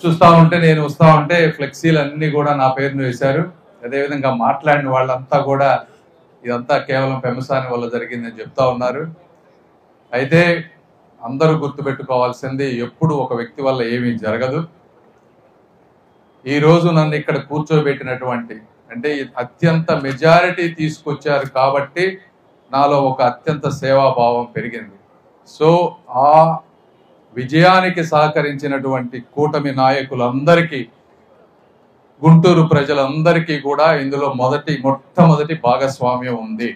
చూస్తూ ఉంటే నేను వస్తూ ఉంటే ఫ్లెక్సీలు అన్నీ కూడా నా పేరును వేశారు. అదేవిధంగా మాట్లాడిన వాళ్ళంతా కూడా ఇదంతా కేవలం పెమసాని వల్ల జరిగిందని చెప్తా ఉన్నారు. అయితే అందరూ గుర్తుపెట్టుకోవాల్సింది, ఎప్పుడు ఒక వ్యక్తి వల్ల ఏమీ జరగదు. ఈరోజు నన్ను ఇక్కడ కూర్చోబెట్టినటువంటి అంటే అత్యంత మెజారిటీ తీసుకొచ్చారు కాబట్టి నాలో ఒక అత్యంత సేవాభావం పెరిగింది. సో ఆ విజయానికి సహకరించినటువంటి కూటమి నాయకులందరికీ, గుంటూరు ప్రజలందరికీ కూడా ఇందులో మొట్టమొదటి భాగస్వామ్యం ఉంది.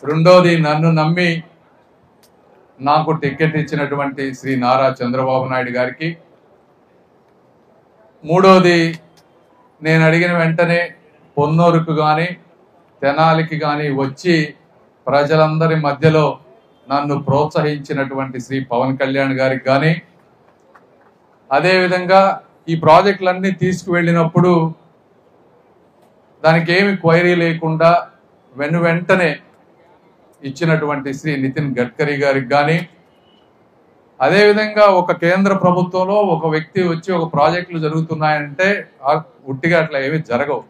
రెండోది నన్ను నమ్మి నాకు టికెట్ ఇచ్చినటువంటి శ్రీ నారా చంద్రబాబు నాయుడు గారికి. మూడోది, నేను అడిగిన వెంటనే పొన్నూరుకు కానీ తెనాలికి కానీ వచ్చి ప్రజలందరి మధ్యలో నన్ను ప్రోత్సహించినటువంటి శ్రీ పవన్ కళ్యాణ్ గారికి కానీ, అదేవిధంగా ఈ ప్రాజెక్టులన్నీ తీసుకువెళ్ళినప్పుడు దానికి ఏమి క్వైరీ లేకుండా వెంటనే ఇచ్చినటువంటి శ్రీ నితిన్ గడ్కరీ గారికి కానీ, అదేవిధంగా ఒక కేంద్ర ప్రభుత్వంలో ఒక వ్యక్తి వచ్చి ఒక ప్రాజెక్టులు జరుగుతున్నాయంటే ఉట్టిగా అట్లా ఏమి జరగవు.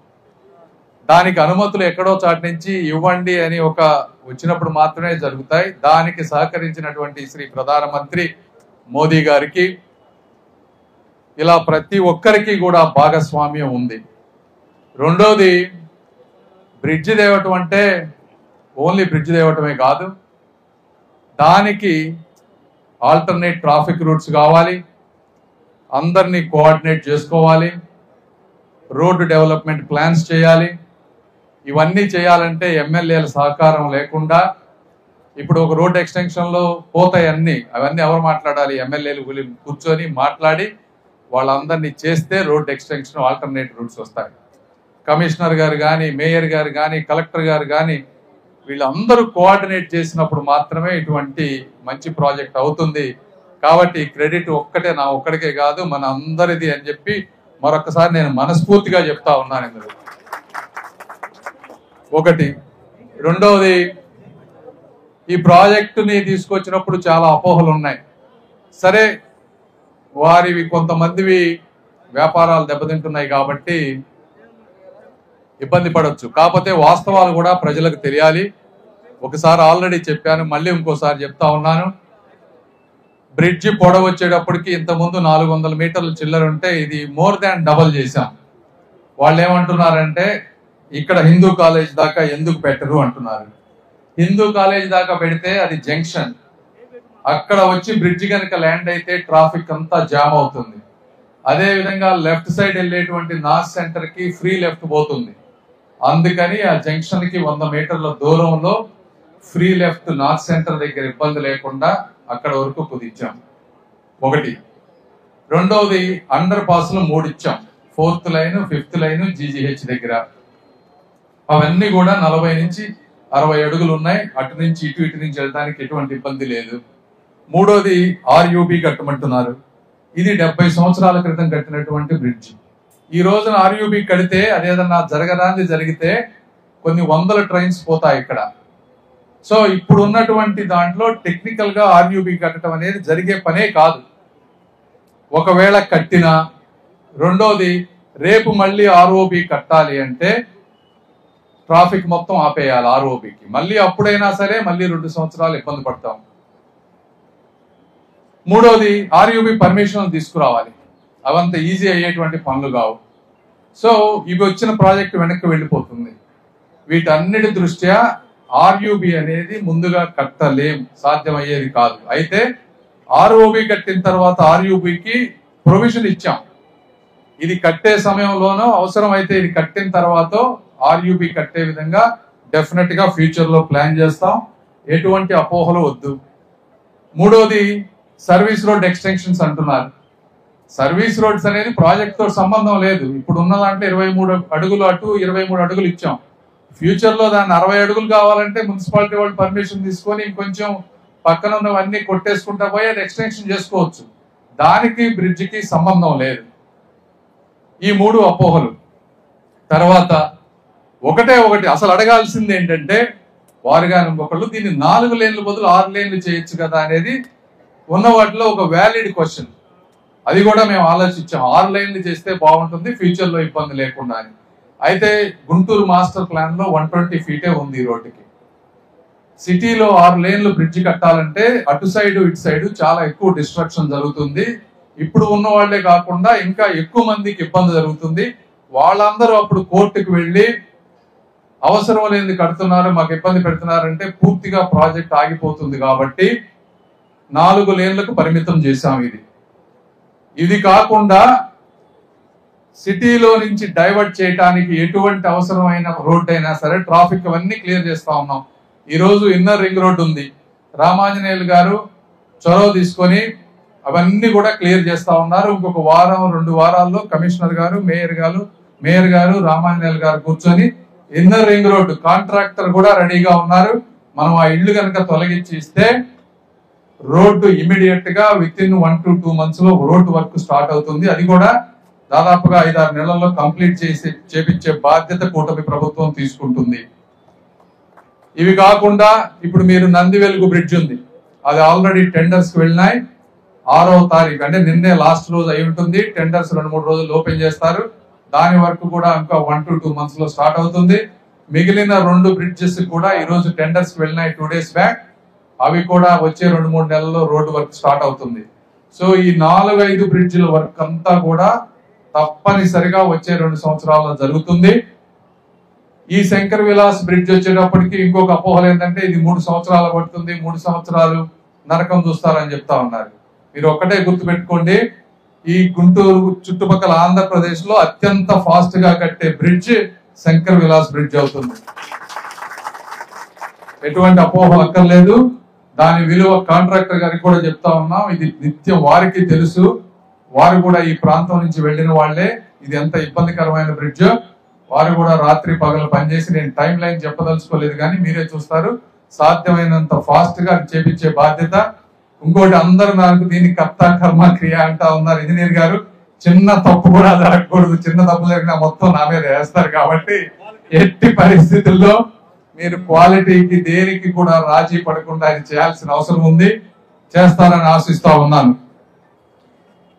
దానికి అనుమతులు ఎక్కడో చాటి నుంచి ఇవ్వండి అని వచ్చినప్పుడు మాత్రమే జరుగుతాయి. దానికి సహకరించినటువంటి శ్రీ ప్రధానమంత్రి మోదీ గారికి, ఇలా ప్రతి ఒక్కరికి కూడా భాగస్వామ్యం ఉంది. రెండోది, బ్రిడ్జి తేవటం అంటే ఓన్లీ బ్రిడ్జ్ తేవటమే కాదు, దానికి ఆల్టర్నేట్ ట్రాఫిక్ రూట్స్ కావాలి, అందరినీ కోఆర్డినేట్ చేసుకోవాలి, రోడ్డు డెవలప్మెంట్ ప్లాన్స్ చేయాలి. ఇవన్నీ చేయాలంటే ఎమ్మెల్యేల సహకారం లేకుండా ఇప్పుడు ఒక రోడ్ ఎక్స్టెన్షన్లో పోతాయి అవన్నీ ఎవరు మాట్లాడాలి? ఎమ్మెల్యేలు కూర్చొని మాట్లాడి వాళ్ళందరినీ చేస్తే రోడ్ ఎక్స్టెన్షన్ ఆల్టర్నేట్ రూట్స్ వస్తాయి. కమిషనర్ గారు కానీ, మేయర్ గారు కానీ, కలెక్టర్ గారు కానీ వీళ్ళందరూ కోఆర్డినేట్ చేసినప్పుడు మాత్రమే ఇటువంటి మంచి ప్రాజెక్ట్ అవుతుంది. కాబట్టి క్రెడిట్ నా ఒక్కడికే కాదు, మన అందరిది అని చెప్పి మరొకసారి నేను మనస్ఫూర్తిగా చెప్తా ఉన్నాను. ఇందులో ఒకటి. రెండవది, ఈ ప్రాజెక్టుని తీసుకొచ్చినప్పుడు చాలా అపోహలు ఉన్నాయి. సరే, వారివి కొంతమందివి వ్యాపారాలు దెబ్బతింటున్నాయి కాబట్టి ఇబ్బంది పడవచ్చు. కాకపోతే వాస్తవాలు కూడా ప్రజలకు తెలియాలి. ఒకసారి ఆల్రెడీ చెప్పాను, మళ్ళీ ఇంకోసారి చెప్తా ఉన్నాను. బ్రిడ్జి పొడవు వచ్చేటప్పటికి ఇంతకుముందు 400 మీటర్ల చిల్లర ఉంటే ఇది మోర్ దాన్ డబల్ చేశాం. వాళ్ళు ఏమంటున్నారంటే ఇక్కడ హిందూ కాలేజ్ దాకా ఎందుకు పెట్టరు అంటున్నారు. హిందూ కాలేజ్ దాకా పెడితే అది జంక్షన్, అక్కడ వచ్చి బ్రిడ్జి కనుక ల్యాండ్ అయితే ట్రాఫిక్ అంతా జామ్ అవుతుంది. అదే విధంగా లెఫ్ట్ సైడ్ వెళ్ళేటువంటి నార్త్ సెంటర్ కి ఫ్రీ లెఫ్ట్ పోతుంది. అందుకని ఆ జంక్షన్ కి 100 మీటర్ల దూరంలో ఫ్రీ లెఫ్ట్ నార్త్ సెంటర్ దగ్గర ఇబ్బంది లేకుండా అక్కడ వరకు కుదించాం. ఒకటి. రెండవది, అండర్ పాస్ లు 3 ఇచ్చాం. 4th line, 5th line GGH దగ్గర. అవన్నీ కూడా 40 నుంచి 60 అడుగులు ఉన్నాయి. అటు నుంచి ఇటు నుంచి వెళ్ళడానికి ఎటువంటి ఇబ్బంది లేదు. మూడోది, ఆర్యూబీ కట్టమంటున్నారు. ఇది 70 సంవత్సరాల క్రితం కట్టినటువంటి బ్రిడ్జ్. ఈ రోజున ఆర్యూబీ కడితే అదేదన్నా జరగరాంది జరిగితే కొన్ని 100 ట్రైన్స్ పోతాయి ఇక్కడ. సో ఇప్పుడు ఉన్నటువంటి దాంట్లో టెక్నికల్ గా ఆర్యూబీ కట్టడం అనేది జరిగే పనే కాదు. ఒకవేళ కట్టినా, రెండోది, రేపు మళ్ళీ ఆర్ఓబీ కట్టాలి అంటే ట్రాఫిక్ మొత్తం ఆపేయాలి ఆర్ఓబీకి. మళ్ళీ అప్పుడైనా సరే మళ్ళీ 2 సంవత్సరాలు ఇబ్బంది పడతాం. మూడోది, ఆర్యూబీ పర్మిషన్ తీసుకురావాలి. అవంత ఈజీ అయ్యేటువంటి పనులు కావు. సో ఇవి వచ్చిన ప్రాజెక్ట్ వెనక్కి వెళ్ళిపోతుంది. వీటన్నిటి దృష్ట్యా ఆర్యూబీ అనేది ముందుగా కట్టలేం, సాధ్యమయ్యేది కాదు. అయితే ఆర్ఓబీ కట్టిన తర్వాత ఆర్యూబీకి ప్రొవిజన్ ఇచ్చాం. ఇది కట్టే సమయంలోనో అవసరమైతే ఇది కట్టిన తర్వాత ఆర్యూబీ కట్టే విధంగా డెఫినెట్ గా ఫ్యూచర్ లో ప్లాన్ చేస్తాం. ఎటువంటి అపోహలు వద్దు. మూడోది, సర్వీస్ రోడ్ ఎక్స్టెన్షన్స్ అంటున్నారు. సర్వీస్ రోడ్స్ అనేది ప్రాజెక్ట్ తో సంబంధం లేదు. ఇప్పుడు ఉన్న దాంట్లో 23 అడుగులు అటు, 23 అడుగులు ఇచ్చాం. ఫ్యూచర్ లో దాన్ని 60 అడుగులు కావాలంటే మున్సిపాలిటీ వాళ్ళు పర్మిషన్ తీసుకొని ఇంకొంచెం పక్కన ఉన్నవన్నీ కొట్టేసుకుంటా పోయి అది ఎక్స్టెన్షన్ చేసుకోవచ్చు. దానికి బ్రిడ్జికి సంబంధం లేదు. ఈ 3 అపోహలు. తర్వాత ఒకటి అసలు అడగాల్సింది ఏంటంటే, వారు కానీ ఇంకొకళ్ళు దీన్ని 4 లేన్ల బదులు 6 లేన్లు చేయొచ్చు కదా అనేది ఉన్న వాటిలో ఒక వ్యాలిడ్ క్వశ్చన్, అది కూడా మేము ఆలోచించాం. 6 లైన్లు చేస్తే బాగుంటుంది ఫ్యూచర్ లో ఇబ్బంది లేకుండా అని. అయితే గుంటూరు మాస్టర్ ప్లాన్ లో 120 ఫీటే ఉంది ఈ రోడ్డుకి. సిటీలో 6 లేన్లు బ్రిడ్జి కట్టాలంటే అటు సైడ్ ఇటు సైడ్ చాలా ఎక్కువ డిస్ట్రక్షన్ జరుగుతుంది. ఇప్పుడు ఉన్న వాళ్లే కాకుండా ఇంకా ఎక్కువ మందికి ఇబ్బంది జరుగుతుంది. వాళ్ళందరూ అప్పుడు కోర్టుకు వెళ్ళి అవసరం లేనిది కడుతున్నారు, మాకు ఇబ్బంది పెడుతున్నారంటే పూర్తిగా ప్రాజెక్ట్ ఆగిపోతుంది. కాబట్టి 4 లేన్లకు పరిమితం చేశాం. ఇది కాకుండా సిటీలో నుంచి డైవర్ట్ చేయడానికి ఎటువంటి అవసరమైన రోడ్డు అయినా సరే ట్రాఫిక్ అవన్నీ క్లియర్ చేస్తా ఉన్నాం. ఈ రోజు ఇన్నర్ రింగ్ రోడ్ ఉంది, రామాంజనేయులు గారు చొరవ తీసుకొని అవన్నీ కూడా క్లియర్ చేస్తా ఉన్నారు. ఇంకొక వారం 2 వారాల్లో కమిషనర్ గారు మేయర్ గారు రామాంజనేయులు గారు కూర్చొని ఇన్నర్ రింగ్ రోడ్ కాంట్రాక్టర్ కూడా రెడీగా ఉన్నారు. మనం ఆ ఇళ్లు కనుక తొలగించి ఇస్తే రోడ్డు ఇమీడియట్ గా విత్ ఇన్ 1 to 2 months లో రోడ్డు వర్క్ స్టార్ట్ అవుతుంది. అది కూడా దాదాపుగా 5-6 నెలల్లో కంప్లీట్ చేపించే బాధ్యత కూటమి ప్రభుత్వం తీసుకుంటుంది. ఇవి కాకుండా ఇప్పుడు మీరు నంది వెలుగు బ్రిడ్జ్ ఉంది, అది ఆల్రెడీ టెండర్స్ కి వెళ్ళినాయి. 6వ తారీఖు అంటే నిన్నే లాస్ట్ రోజు అయి ఉంటుంది. టెండర్స్ 2-3 రోజులు ఓపెన్ చేస్తారు. దాని వరకు కూడా ఇంకా 1 to 2 months లో స్టార్ట్ అవుతుంది. మిగిలిన 2 బ్రిడ్జెస్ కూడా ఈ రోజు టెండర్స్ కి వెళ్ళినాయి 2 days బ్యాక్. అవి కూడా వచ్చే 2-3 నెలల్లో రోడ్డు వర్క్ స్టార్ట్ అవుతుంది. సో ఈ 4-5 బ్రిడ్జిల వర్క్ అంతా కూడా తప్పనిసరిగా వచ్చే 2 సంవత్సరాల్లో జరుగుతుంది. ఈ శంకర్ విలాస్ బ్రిడ్జ్ వచ్చేటప్పటికి ఇంకొక అపోహలు ఏంటంటే ఇది 3 సంవత్సరాలు పడుతుంది, 3 సంవత్సరాలు నరకం చూస్తారని చెప్తా ఉన్నారు. మీరు ఒక్కటే గుర్తుపెట్టుకోండి, ఈ గుంటూరు చుట్టుపక్కల ఆంధ్రప్రదేశ్ లో అత్యంత ఫాస్ట్ గా కట్టే బ్రిడ్జ్ శంకర్ విలాస్ బ్రిడ్జ్ అవుతుంది. ఎటువంటి అపోహ అక్కర్లేదు. దాని విలువ కాంట్రాక్టర్ గారికి కూడా చెప్తా ఉన్నాం. ఇది నిత్యం వారికి తెలుసు, వారు కూడా ఈ ప్రాంతం నుంచి వెళ్ళిన వాళ్లే. ఇది ఎంత ఇబ్బందికరమైన బ్రిడ్జ్, వారు కూడా రాత్రి పగలు పనిచేసి, నేను టైం లైన్ చెప్పదలుచుకోలేదు కానీ మీరే చూస్తారు. సాధ్యమైనంత ఫాస్ట్ గా చేపించే బాధ్యత. ఇంకోటి, అందరూ నాకు దీన్ని కర్త కర్మ క్రియ అంటా ఉన్నారు. ఇంజనీర్ గారు చిన్న తప్పు కూడా జరగకూడదు, చిన్న తప్పు జరిగినా మొత్తం నా మీద వేస్తారు. కాబట్టి ఎట్టి పరిస్థితుల్లో మీరు క్వాలిటీకి దేనికి కూడా రాజీ పడకుండా ఇది చేయాల్సిన అవసరం ఉంది. చేస్తారని ఆశిస్తా ఉన్నాను.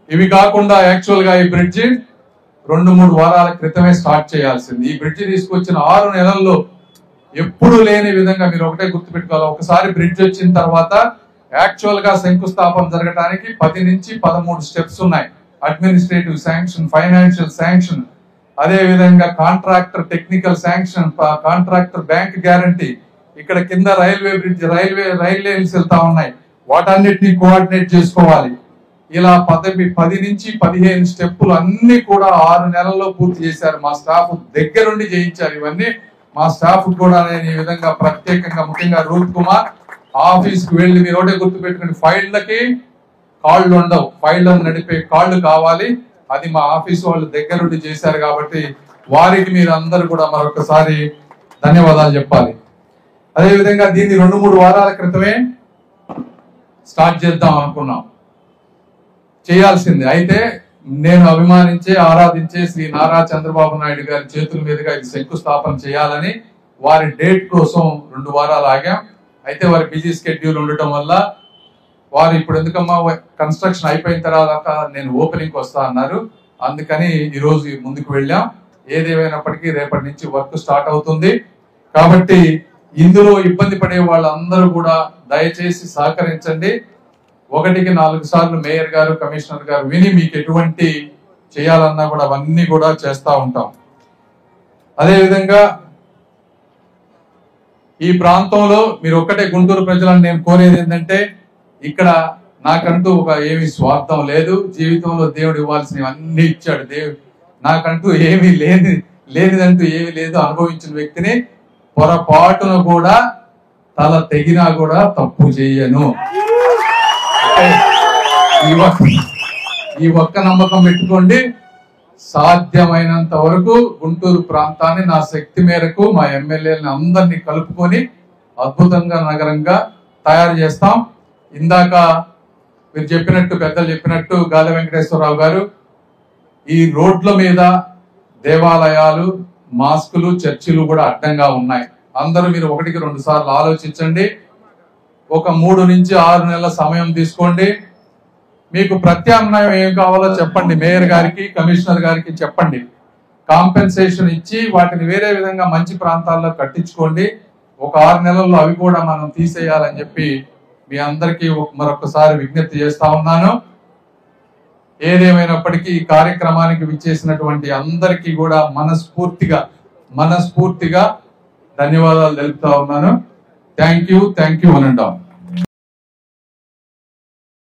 ఇవి కాకుండా యాక్చువల్ గా ఈ బ్రిడ్జి 2-3 వారాల క్రితమే స్టార్ట్ చేయాల్సింది. ఈ బ్రిడ్జి తీసుకొచ్చిన 6 నెలల్లో ఎప్పుడు లేని విధంగా మీరు ఒకటే గుర్తుపెట్టుకోవాలి. ఒకసారి బ్రిడ్జ్ వచ్చిన తర్వాత యాక్చువల్ గా శంకుస్థాపన జరగడానికి 10 నుంచి 13 స్టెప్స్ ఉన్నాయి. అడ్మినిస్ట్రేటివ్ శాంక్షన్, ఫైనాన్షియల్ శాంక్షన్, అదే విధంగా contractor technical sanction, contractor bank guarantee, ఇక్కడ కింద రైల్వే బ్రిడ్జ్ రైల్ లైన్స్ వెళ్తా ఉన్నాయి, వాటన్నిటిని కోఆర్డినేట్ చేసుకోవాలి. ఇలా 10 నుంచి 15 స్టెప్పులు అన్ని కూడా 6 నెలల్లో పూర్తి చేశారు. మా స్టాఫ్ దగ్గరుండి చేయించారు. ఇవన్నీ మా స్టాఫ్ కూడా నేను ఈ విధంగా ప్రత్యేకంగా, ముఖ్యంగా రూప్ కుమార్ ఆఫీస్ కు వెళ్ళి, మీరు ఒకటే గుర్తు పెట్టుకుని, ఫైళ్ళకి కాళ్ళు ఉండవు, ఫైళ్ళను నడిపే కాళ్ళు కావాలి. అది మా ఆఫీస్ వాళ్ళు దగ్గరుండి చేశారు. కాబట్టి వారికి మీరు అందరూ కూడా మరొకసారి ధన్యవాదాలు చెప్పాలి. అదేవిధంగా దీన్ని 2-3 వారాల క్రితమే స్టార్ట్ చేద్దాం అనుకున్నాం, చేయాల్సింది. అయితే నేను అభిమానించే, ఆరాధించే శ్రీ నారా చంద్రబాబు నాయుడు గారి చేతుల మీదుగా ఇది శంకుస్థాపన చేయాలని వారి డేట్ కోసం 2 వారాలు ఆగాం. అయితే వారి బిజీ స్కెడ్యూల్ ఉండటం వల్ల వారు ఇప్పుడు ఎందుకమ్మా కన్స్ట్రక్షన్ అయిపోయిన తర్వాత నేను ఓపెనింగ్ వస్తా అన్నారు. అందుకని ఈ రోజు ముందుకు వెళ్ళాం. ఏదేమైనప్పటికీ రేపటి నుంచి వర్క్ స్టార్ట్ అవుతుంది. కాబట్టి ఇందులో ఇబ్బంది పడే వాళ్ళందరూ కూడా దయచేసి సహకరించండి. 1కి 4 సార్లు మేయర్ గారు, కమిషనర్ గారు విని మీకు ఎటువంటి చేయాలన్నా కూడా అవన్నీ కూడా చేస్తా ఉంటాం. అదేవిధంగా ఈ ప్రాంతంలో మీరు ఒక్కటే గుంటూరు ప్రజలను నేను కోరేది ఏంటంటే, ఇక్కడ నాకంటూ ఏమి స్వార్థం లేదు. జీవితంలో దేవుడు ఇవ్వాల్సినవి అన్ని ఇచ్చాడు. దేవుడు నాకంటూ ఏమీ లేనిదంటూ ఏమీ లేదు. అనుభవించిన వ్యక్తిని, పొరపాటున కూడా తల తెగినా కూడా తప్పు చేయను. ఈ ఒక్క నమ్మకం పెట్టుకోండి. సాధ్యమైనంత వరకు గుంటూరు ప్రాంతాన్ని నా శక్తి మేరకు మా ఎమ్మెల్యేలని అందరినీ కలుపుకొని అద్భుతంగా నగరంగా తయారు చేస్తాం. ఇందాక మీరు చెప్పినట్టు, పెద్దలు చెప్పినట్టు, గాలి వెంకటేశ్వరరావు గారు, ఈ రోడ్ల మీద దేవాలయాలు, మాస్కులు, చర్చిలు కూడా అడ్డంగా ఉన్నాయి. అందరూ మీరు 1కి 2 సార్లు ఆలోచించండి. ఒక 3 నుంచి 6 నెలల సమయం తీసుకోండి. మీకు ప్రత్యామ్నాయం ఏం కావాలో చెప్పండి, మేయర్ గారికి కమిషనర్ గారికి చెప్పండి. కాంపెన్సేషన్ ఇచ్చి వాటిని వేరే విధంగా మంచి ప్రాంతాల్లో కట్టించుకోండి. ఒక 6 నెలల్లో అవి కూడా మనం తీసేయాలని చెప్పి మీ అందరికీ మరొకసారి విజ్ఞప్తి చేస్తా ఉన్నాను. ఏదేమైనప్పటికీ ఈ కార్యక్రమానికి విచ్చేసినటువంటి అందరికీ కూడా మనస్ఫూర్తిగా ధన్యవాదాలు తెలుపుతా ఉన్నాను. Thank you one and all.